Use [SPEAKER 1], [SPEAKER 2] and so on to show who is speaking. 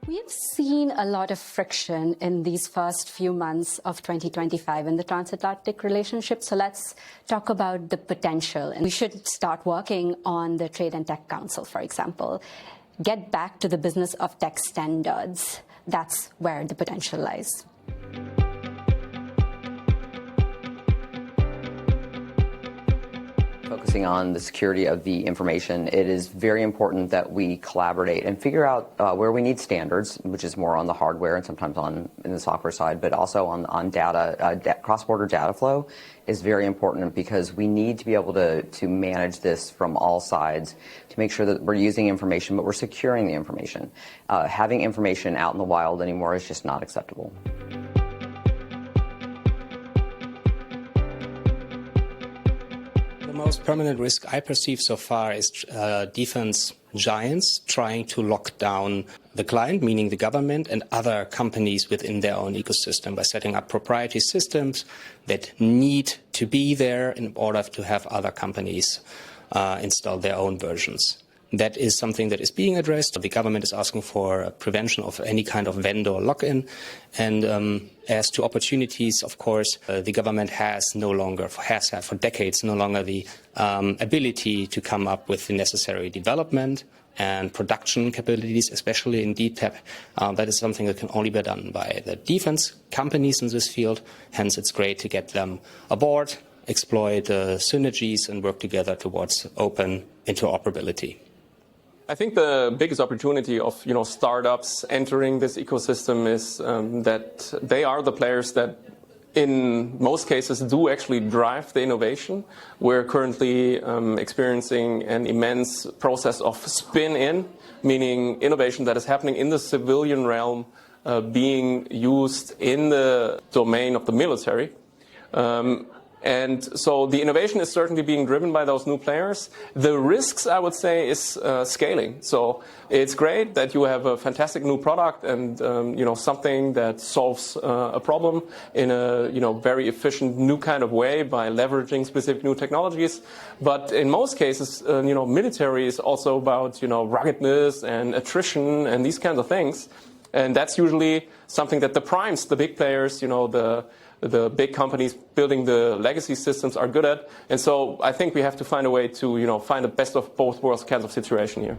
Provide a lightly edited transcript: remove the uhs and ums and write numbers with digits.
[SPEAKER 1] We've seen a lot of friction in these first few months of 2025 in the transatlantic relationship. So let's talk about the potential. And we should start working on the Trade and Tech Council, for example. Get back to the business of tech standards. That's where the potential lies.
[SPEAKER 2] Focusing on the security of the information, it is very important that we collaborate and figure out where we need standards, which is more on the hardware and sometimes in the software side, but also on data. Cross-border data flow is very important because we need to be able to manage this from all sides to make sure that we're using information, but we're securing the information. Having information out in the wild anymore is just not acceptable.
[SPEAKER 3] The most permanent risk I perceive so far is defense giants trying to lock down the client, meaning the government, and other companies within their own ecosystem by setting up proprietary systems that need to be there in order to have other companies install their own versions. That is something that is being addressed. The government is asking for prevention of any kind of vendor lock-in. And as to opportunities, of course, the government has had for decades no longer the ability to come up with the necessary development and production capabilities, especially in DTEP. That is something that can only be done by the defense companies in this field. Hence, it's great to get them aboard, exploit synergies, and work together towards open interoperability.
[SPEAKER 4] I think the biggest opportunity of startups entering this ecosystem is that they are the players that in most cases do actually drive the innovation. We're currently experiencing an immense process of spin-in, meaning innovation that is happening in the civilian realm being used in the domain of the military. And so the innovation is certainly being driven by those new players. The risks, I would say, is scaling. So it's great that you have a fantastic new product and something that solves a problem in a very efficient new kind of way by leveraging specific new technologies. But in most cases, military is also about ruggedness and attrition and these kinds of things. And that's usually something that the primes, the big players, the big companies building the legacy systems are good at. And so I think we have to find a way to, find the best of both worlds kind of situation here.